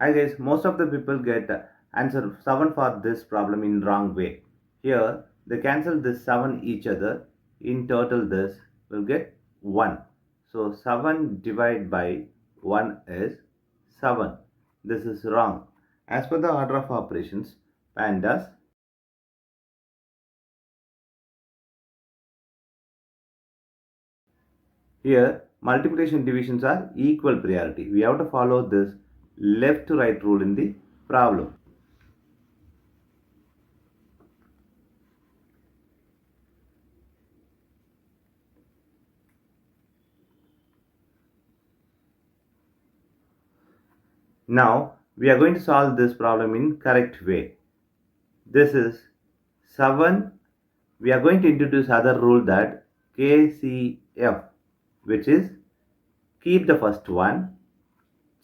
Hi guys, most of the people get answer 7 for this problem in wrong way. Here they cancel this 7 each other. In total this will get 1. So 7 divided by 1 is 7. This is wrong. As per the order of operations, PEMDAS. Here multiplication divisions are equal priority. We have to follow this left to right rule in the problem. Now we are going to solve this problem in correct way. This is 7. We are going to introduce other rule, that KCF, which is keep the first one,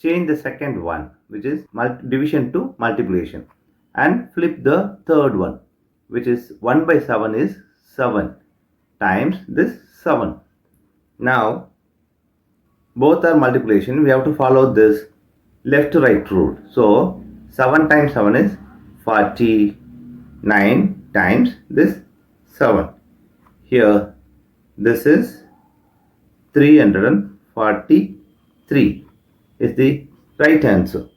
change the second one, which is division to multiplication, and flip the third one, which is 1 by 7 is 7 times this 7. Now both are multiplication. We have to follow this left to right rule. So 7 times 7 is 49 times this 7. Here this is 343 is the right answer.